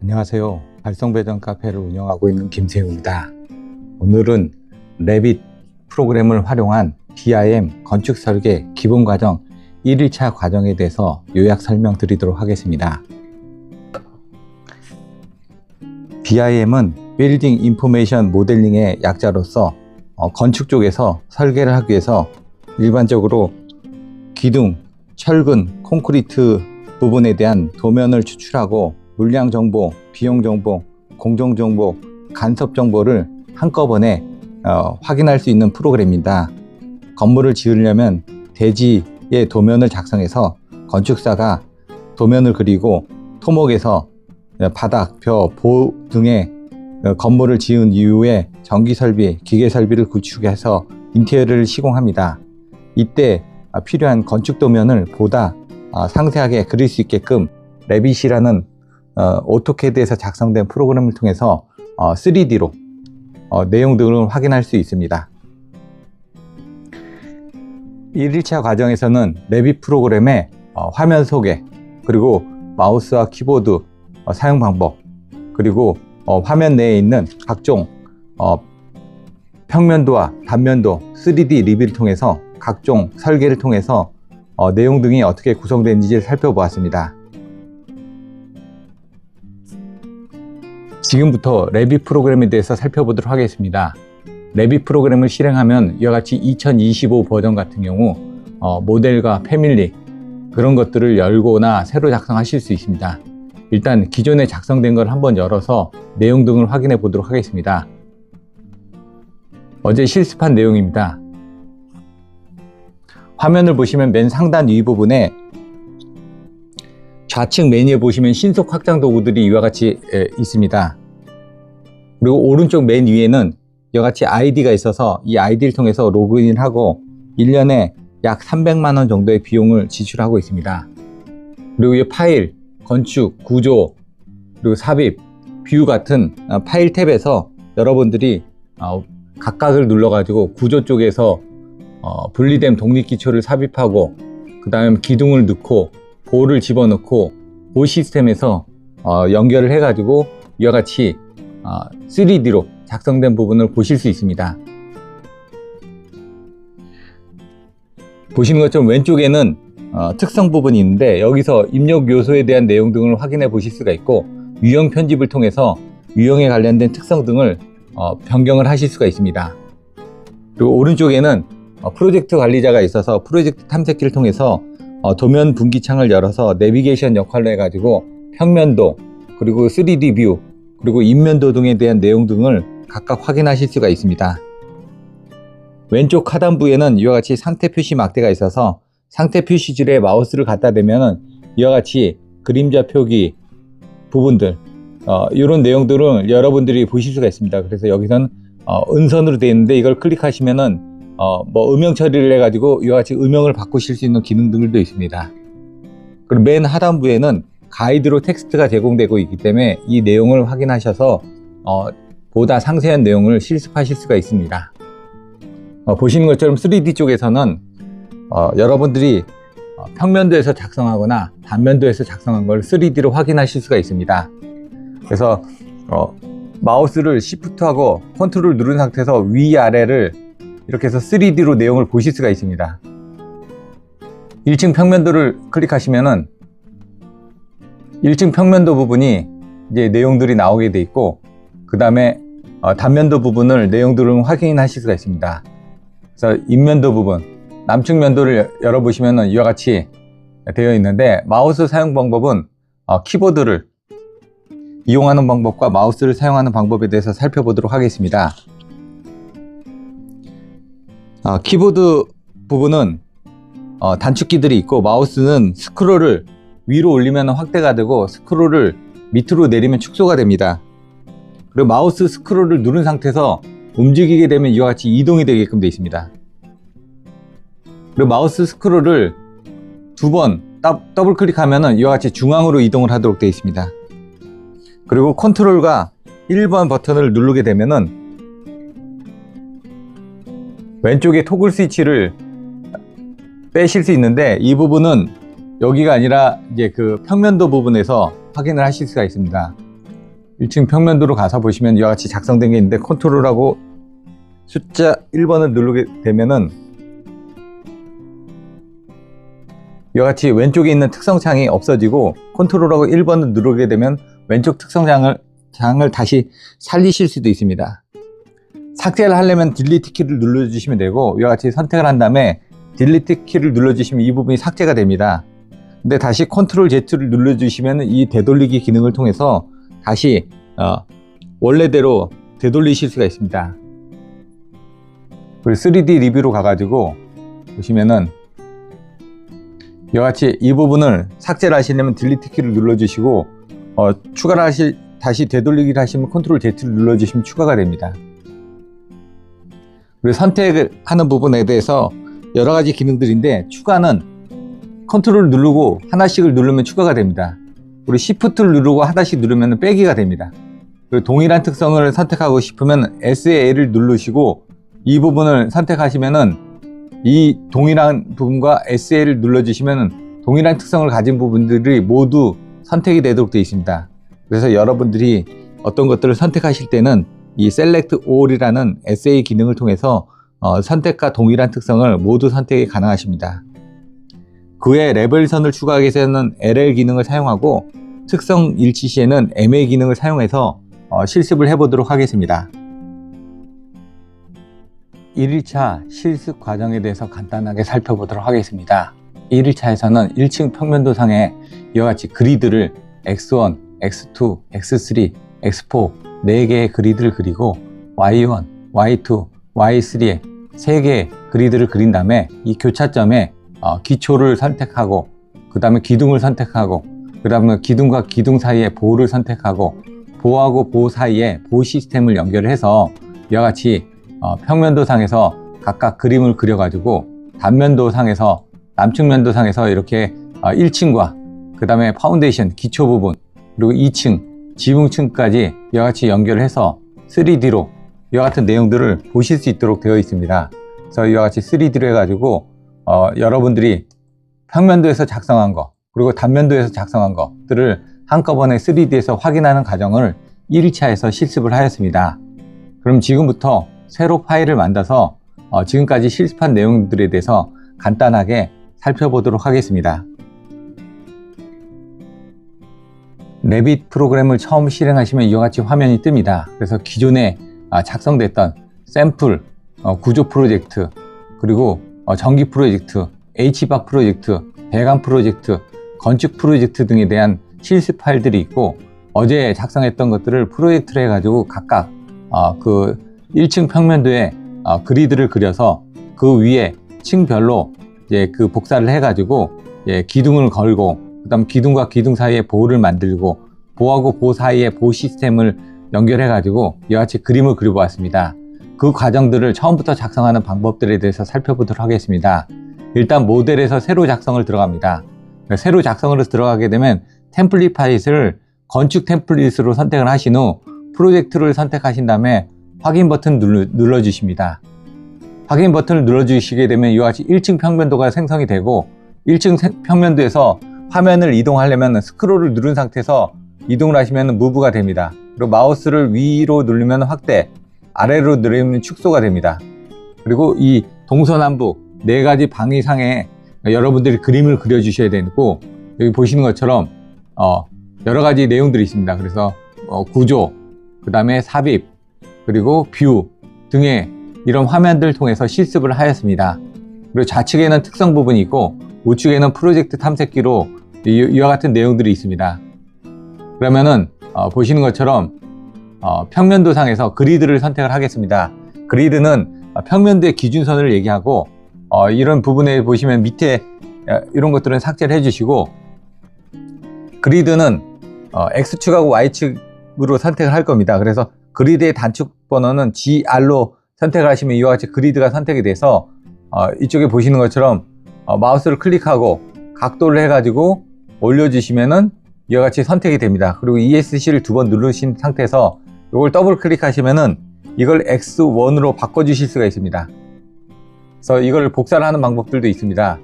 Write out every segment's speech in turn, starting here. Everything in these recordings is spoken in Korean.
안녕하세요. 발성배전 카페를 운영하고 있는 김세웅입니다. 오늘은 레빗 프로그램을 활용한 BIM 건축 설계 기본 과정 1일차 과정에 대해서 요약 설명드리도록 하겠습니다. BIM은 빌딩 인포메이션 모델링의 약자로서 건축 쪽에서 설계를 하기 위해서 일반적으로 기둥, 철근, 콘크리트 부분에 대한 도면을 추출하고 물량 정보, 비용 정보, 공정 정보, 간섭 정보를 한꺼번에 확인할 수 있는 프로그램입니다. 건물을 지으려면 대지의 도면을 작성해서 건축사가 도면을 그리고 토목에서 바닥, 벼, 보 등의 건물을 지은 이후에 전기 설비, 기계 설비를 구축해서 인테리어를 시공합니다. 이때 필요한 건축 도면을 보다 상세하게 그릴 수 있게끔 레빗이라는 오토캐드에서 작성된 프로그램을 통해서 3D로 내용 등을 확인할 수 있습니다. 1일차 과정에서는 레빗 프로그램의 화면 소개, 그리고 마우스와 키보드 사용 방법, 그리고 화면 내에 있는 각종 평면도와 단면도 3D 리뷰를 통해서 각종 설계를 통해서 내용 등이 어떻게 구성되는지를 살펴보았습니다. 지금부터 레빗 프로그램에 대해서 살펴보도록 하겠습니다. 레빗 프로그램을 실행하면 이와 같이 2025 버전 같은 경우 모델과 패밀리 그런 것들을 열거나 새로 작성하실 수 있습니다. 일단 기존에 작성된 걸 한번 열어서 내용 등을 확인해 보도록 하겠습니다. 어제 실습한 내용입니다. 화면을 보시면 맨 상단 위 부분에 좌측 메뉴에 보시면 신속 확장 도구들이 이와 같이 있습니다. 그리고 오른쪽 맨 위에는 이와 같이 아이디가 있어서 이 아이디를 통해서 로그인을 하고 1년에 약 300만 원 정도의 비용을 지출하고 있습니다. 그리고 이 파일, 건축, 구조, 그리고 삽입, 뷰 같은 파일 탭에서 여러분들이 각각을 눌러가지고 구조 쪽에서 분리된 독립기초를 삽입하고 그 다음에 기둥을 넣고 볼을 집어넣고 볼 시스템에서 연결을 해가지고 이와 같이 3D로 작성된 부분을 보실 수 있습니다. 보시는 것처럼 왼쪽에는 특성 부분이 있는데 여기서 입력 요소에 대한 내용 등을 확인해 보실 수가 있고 유형 편집을 통해서 유형에 관련된 특성 등을 변경을 하실 수가 있습니다. 그리고 오른쪽에는 프로젝트 관리자가 있어서 프로젝트 탐색기를 통해서 도면 분기창을 열어서 내비게이션 역할로 해가지고 평면도, 그리고 3D 뷰, 그리고 인면도 등에 대한 내용 등을 각각 확인하실 수가 있습니다. 왼쪽 하단부에는 이와 같이 상태 표시 막대가 있어서 상태 표시줄에 마우스를 갖다 대면 이와 같이 그림자 표기 부분들 이런 내용들을 여러분들이 보실 수가 있습니다. 그래서 여기서는 은선으로 되어 있는데 이걸 클릭하시면은 음영 처리를 해가지고 이와 같이 음영을 바꾸실 수 있는 기능들도 있습니다. 그리고 맨 하단부에는 가이드로 텍스트가 제공되고 있기 때문에 이 내용을 확인하셔서 보다 상세한 내용을 실습하실 수가 있습니다. 보시는 것처럼 3D 쪽에서는 여러분들이 평면도에서 작성하거나 단면도에서 작성한 걸 3D로 확인하실 수가 있습니다. 그래서 마우스를 Shift하고 컨트롤 누른 상태에서 위아래를 이렇게 해서 3D로 내용을 보실 수가 있습니다. 1층 평면도를 클릭하시면은 1층 평면도 부분이 이제 내용들이 나오게 돼 있고 그 다음에 단면도 부분을 내용들을 확인하실 수가 있습니다. 그래서 인면도 부분, 남측 면도를 열어보시면은 이와 같이 되어 있는데 마우스 사용 방법은 키보드를 이용하는 방법과 마우스를 사용하는 방법에 대해서 살펴보도록 하겠습니다. 키보드 부분은 단축키들이 있고 마우스는 스크롤을 위로 올리면 확대가 되고 스크롤을 밑으로 내리면 축소가 됩니다. 그리고 마우스 스크롤을 누른 상태에서 움직이게 되면 이와 같이 이동이 되게끔 되어 있습니다. 그리고 마우스 스크롤을 두 번 더블 클릭하면 이와 같이 중앙으로 이동을 하도록 되어 있습니다. 그리고 컨트롤과 1번 버튼을 누르게 되면은 왼쪽에 토글 스위치를 빼실 수 있는데 이 부분은 여기가 아니라 이제 그 평면도 부분에서 확인을 하실 수가 있습니다. 1층 평면도로 가서 보시면 이와 같이 작성된 게 있는데, 컨트롤하고 숫자 1번을 누르게 되면은 이와 같이 왼쪽에 있는 특성창이 없어지고, 컨트롤하고 1번을 누르게 되면 왼쪽 특성창을 다시 살리실 수도 있습니다. 삭제를 하려면 딜리트 키를 눌러주시면 되고, 이와 같이 선택을 한 다음에 딜리트 키를 눌러주시면 이 부분이 삭제가 됩니다. 근데 다시 컨트롤 Z를 눌러주시면 이 되돌리기 기능을 통해서 다시 원래대로 되돌리실 수가 있습니다. 그리고 3D 리뷰로 가가지고 보시면은 이와 같이 이 부분을 삭제를 하시려면 딜리트 키를 눌러주시고, 추가를 다시 되돌리기를 하시면 컨트롤 Z를 눌러주시면 추가가 됩니다. 그리고 선택을 하는 부분에 대해서 여러 가지 기능들인데, 추가는 컨트롤을 누르고 하나씩을 누르면 추가가 됩니다. 그리고 Shift를 누르고 하나씩 누르면 빼기가 됩니다. 그리고 동일한 특성을 선택하고 싶으면 SA를 누르시고 이 부분을 선택하시면은 이 동일한 부분과 SA를 눌러주시면 동일한 특성을 가진 부분들이 모두 선택이 되도록 되어 있습니다. 그래서 여러분들이 어떤 것들을 선택하실 때는 이 Select All이라는 SA 기능을 통해서 선택과 동일한 특성을 모두 선택이 가능하십니다. 그 외에 레벨선을 추가하기 위해서는 LL 기능을 사용하고, 특성 일치 시에는 MA 기능을 사용해서 실습을 해보도록 하겠습니다. 1일차 실습 과정에 대해서 간단하게 살펴보도록 하겠습니다. 1일차에서는 1층 평면도상에 이와 같이 그리드를 X1, X2, X3, X4 4개의 그리드를 그리고 Y1, Y2, Y3의 3개의 그리드를 그린 다음에 이 교차점에 기초를 선택하고, 그 다음에 기둥을 선택하고, 그 다음에 기둥과 기둥 사이에 보를 선택하고, 보하고 보 사이에 보 시스템을 연결해서 이와 같이 평면도상에서 각각 그림을 그려가지고 단면도상에서, 남측면도상에서 이렇게 1층과 그 다음에 파운데이션 기초 부분, 그리고 2층 지붕층까지 이와 같이 연결해서 3D로 이와 같은 내용들을 보실 수 있도록 되어 있습니다. 그래서 이와 같이 3D로 해가지고 여러분들이 평면도에서 작성한 거, 그리고 단면도에서 작성한 것들을 한꺼번에 3D에서 확인하는 과정을 1일차에서 실습을 하였습니다. 그럼 지금부터 새로 파일을 만들어서 지금까지 실습한 내용들에 대해서 간단하게 살펴보도록 하겠습니다. 레빗 프로그램을 처음 실행하시면 이와 같이 화면이 뜹니다. 그래서 기존에 작성됐던 샘플, 구조 프로젝트, 그리고 전기 프로젝트, HVAC 프로젝트, 배관 프로젝트, 건축 프로젝트 등에 대한 실습 파일들이 있고, 어제 작성했던 것들을 프로젝트를 해가지고 각각 그 1층 평면도에 그리드를 그려서 그 위에 층별로 이제 그 복사를 해가지고 기둥을 걸고, 그 다음 기둥과 기둥 사이에 보를 만들고, 보하고 보 사이에 보 시스템을 연결해가지고 이와 같이 그림을 그려보았습니다. 그 과정들을 처음부터 작성하는 방법들에 대해서 살펴보도록 하겠습니다. 일단 모델에서 새로 작성을 들어갑니다. 새로 작성을 들어가게 되면 템플릿 파일을 건축 템플릿으로 선택을 하신 후 프로젝트를 선택하신 다음에 확인 버튼 눌러 주십니다. 확인 버튼을 눌러 주시게 되면 이와 같이 1층 평면도가 생성이 되고, 1층 평면도에서 화면을 이동하려면 스크롤을 누른 상태에서 이동을 하시면 무브가 됩니다. 그리고 마우스를 위로 누르면 확대, 아래로 누르면 축소가 됩니다. 그리고 이 동서남북 4가지 방 이상에 여러분들이 그림을 그려 주셔야 되고, 여기 보시는 것처럼 여러 가지 내용들이 있습니다. 그래서 구조, 그 다음에 삽입, 그리고 뷰 등의 이런 화면들을 통해서 실습을 하였습니다. 그리고 좌측에는 특성 부분이 있고, 우측에는 프로젝트 탐색기로 이와 같은 내용들이 있습니다. 그러면은 보시는 것처럼 평면도상에서 그리드를 선택을 하겠습니다. 그리드는 평면도의 기준선을 얘기하고, 이런 부분에 보시면 밑에 이런 것들은 삭제를 해주시고, 그리드는 X축하고 Y축으로 선택을 할 겁니다. 그래서 그리드의 단축 번호는 GR로 선택을 하시면 이와 같이 그리드가 선택이 돼서 이쪽에 보시는 것처럼 마우스를 클릭하고 각도를 해가지고 올려주시면은 이와 같이 선택이 됩니다. 그리고 ESC를 2번 누르신 상태에서 이걸 더블 클릭하시면은 이걸 X1으로 바꿔주실 수가 있습니다. 그래서 이걸 복사를 하는 방법들도 있습니다.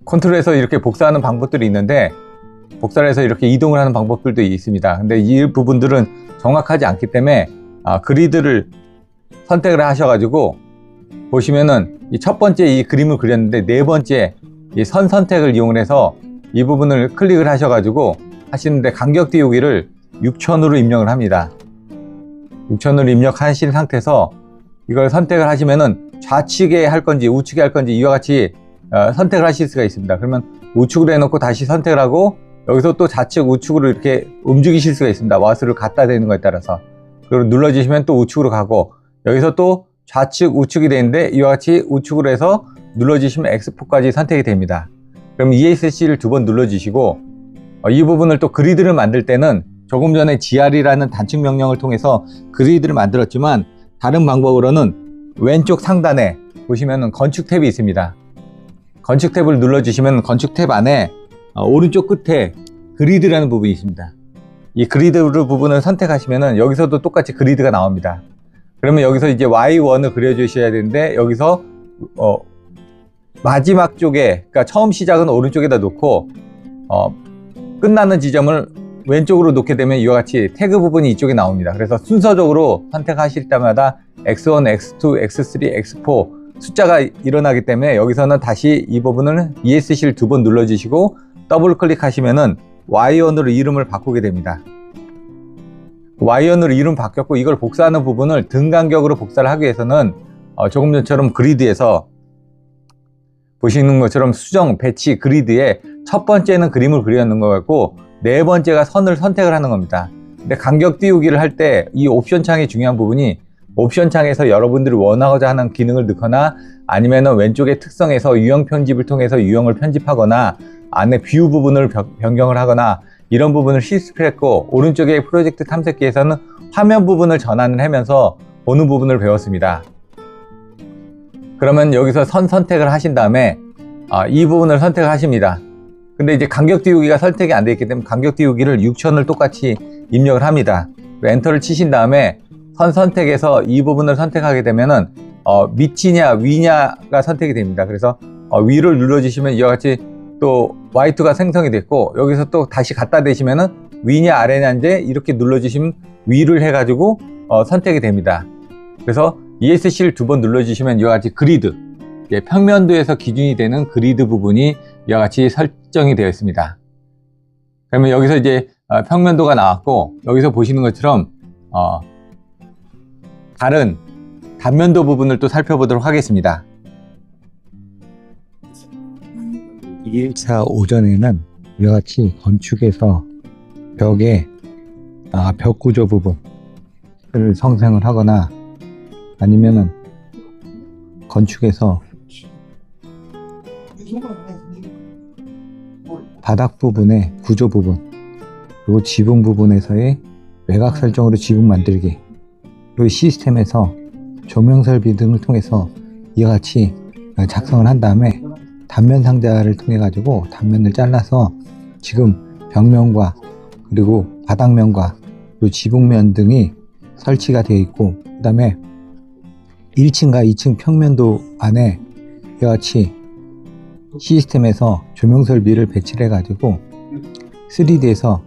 컨트롤에서 이렇게 복사하는 방법들이 있는데, 복사를 해서 이렇게 이동을 하는 방법들도 있습니다. 근데 이 부분들은 정확하지 않기 때문에 그리드를 선택을 하셔가지고 보시면은 이 첫 번째 이 그림을 그렸는데 네 번째 이 선 선택을 이용해서 이 부분을 클릭을 하셔가지고 하시는데 간격 띄우기를 6000으로 입력을 합니다. 6000으로 입력하신 상태에서 이걸 선택을 하시면은 좌측에 할 건지 우측에 할 건지 이와 같이 선택을 하실 수가 있습니다. 그러면 우측으로 해놓고 다시 선택을 하고 여기서 또 좌측 우측으로 이렇게 움직이실 수가 있습니다. 마우스를 갖다 대는 거에 따라서. 그리고 눌러주시면 또 우측으로 가고 여기서 또 좌측 우측이 되는데 이와 같이 우측으로 해서 눌러주시면 X4까지 선택이 됩니다. 그럼 ESC를 2번 눌러주시고 이 부분을 또 그리드를 만들 때는 조금 전에 GR이라는 단축 명령을 통해서 그리드를 만들었지만 다른 방법으로는 왼쪽 상단에 보시면 건축 탭이 있습니다. 건축 탭을 눌러주시면 건축 탭 안에 오른쪽 끝에 그리드라는 부분이 있습니다. 이 그리드 부분을 선택하시면 여기서도 똑같이 그리드가 나옵니다. 그러면 여기서 이제 Y1을 그려주셔야 되는데 여기서 마지막 쪽에, 그러니까 처음 시작은 오른쪽에다 놓고 끝나는 지점을 왼쪽으로 놓게 되면 이와 같이 태그 부분이 이쪽에 나옵니다. 그래서 순서적으로 선택하실 때마다 X1, X2, X3, X4 숫자가 일어나기 때문에 여기서는 다시 이 부분을 ESC를 2번 눌러주시고 더블 클릭하시면은 Y1으로 이름을 바꾸게 됩니다. Y1으로 이름 바뀌었고 이걸 복사하는 부분을 등 간격으로 복사를 하기 위해서는 조금 전처럼 그리드에서 보시는 것처럼 수정, 배치, 그리드에 첫 번째는 그림을 그리는 거고 네 번째가 선을 선택을 하는 겁니다. 근데 간격 띄우기를 할 때 이 옵션 창의 중요한 부분이 옵션 창에서 여러분들이 원하고자 하는 기능을 넣거나 아니면 왼쪽의 특성에서 유형 편집을 통해서 유형을 편집하거나 안에 뷰 부분을 변경을 하거나 이런 부분을 실습했고 오른쪽의 프로젝트 탐색기에서는 화면 부분을 전환을 하면서 보는 부분을 배웠습니다. 그러면 여기서 선 선택을 하신 다음에 이 부분을 선택을 하십니다. 근데 이제 간격 띄우기가 선택이 안 되어 있기 때문에 간격 띄우기를 6000을 똑같이 입력을 합니다. 엔터를 치신 다음에 선 선택에서 이 부분을 선택하게 되면은 밑이냐 위냐가 선택이 됩니다. 그래서 위를 눌러주시면 이와 같이 또 Y2가 생성이 됐고 여기서 또 다시 갖다 대시면은 위냐 아래냐인데 이렇게 눌러주시면 위를 해가지고 선택이 됩니다. 그래서 ESC를 2번 눌러주시면 이와 같이 그리드, 평면도에서 기준이 되는 그리드 부분이 이와 같이 설정이 되어 있습니다. 그러면 여기서 이제 평면도가 나왔고 여기서 보시는 것처럼 다른 단면도 부분을 또 살펴보도록 하겠습니다. 2일차 오전에는 이와 같이 건축에서 벽에 벽 구조 부분을 생성을 하거나 아니면은 건축에서 바닥 부분의 구조 부분 그리고 지붕 부분에서의 외곽 설정으로 지붕 만들기 그리고 시스템에서 조명 설비 등을 통해서 이와 같이 작성을 한 다음에 단면 상자를 통해 가지고 단면을 잘라서 지금 벽면과 그리고 바닥면과 그리고 지붕면 등이 설치가 되어 있고 그 다음에 1층과 2층 평면도 안에 이와 같이 시스템에서 조명 설비를 배치를 해 가지고 3D에서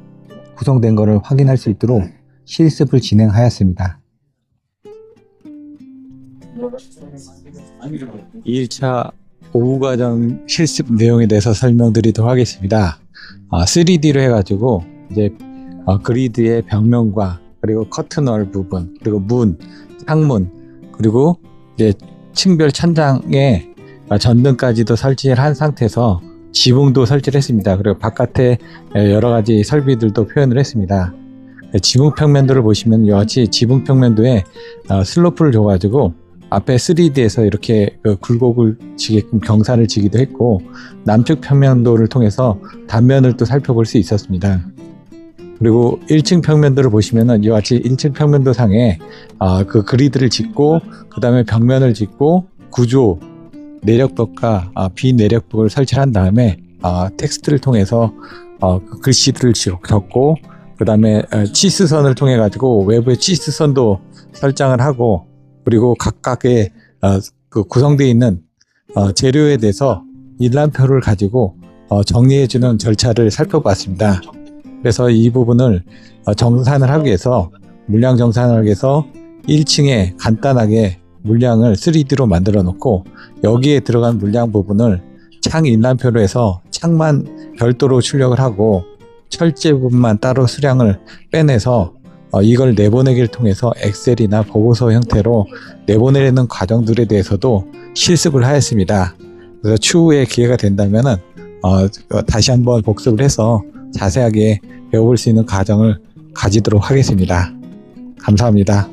구성된 것을 확인할 수 있도록 실습을 진행하였습니다. 2일차 오후과정 실습 내용에 대해서 설명드리도록 하겠습니다. 3D로 해가지고 이제 그리드의 벽면과 그리고 커튼월 부분 그리고 문, 창문 그리고 이제 층별 천장에 전등까지도 설치를 한 상태에서 지붕도 설치를 했습니다. 그리고 바깥에 여러 가지 설비들도 표현을 했습니다. 지붕 평면도를 보시면 이와 같이 지붕 평면도에 슬로프를 줘가지고 앞에 3D에서 이렇게 굴곡을 지게끔 경사를 지기도 했고 남측 평면도를 통해서 단면을 또 살펴볼 수 있었습니다. 그리고 1층 평면도를 보시면은 이와 같이 1층 평면도 상에 그 그리드를 짓고 그 다음에 벽면을 짓고 구조 내력벽과 비내력벽을 설치를 한 다음에 텍스트를 통해서 글씨들을 적고 그 다음에 치스선을 통해 가지고 외부에 치스선도 설정을 하고 그리고 각각의 그 구성되어 있는 재료에 대해서 일람표를 가지고 정리해주는 절차를 살펴봤습니다. 그래서 이 부분을 정산을 하기 위해서 물량 정산을 하기 위해서 1층에 간단하게 물량을 3D로 만들어 놓고 여기에 들어간 물량 부분을 창 인란표로 해서 창만 별도로 출력을 하고 철제 부분만 따로 수량을 빼내서 이걸 내보내기를 통해서 엑셀이나 보고서 형태로 내보내는 과정들에 대해서도 실습을 하였습니다. 그래서 추후에 기회가 된다면은 다시 한번 복습을 해서 자세하게 배워볼 수 있는 과정을 가지도록 하겠습니다. 감사합니다.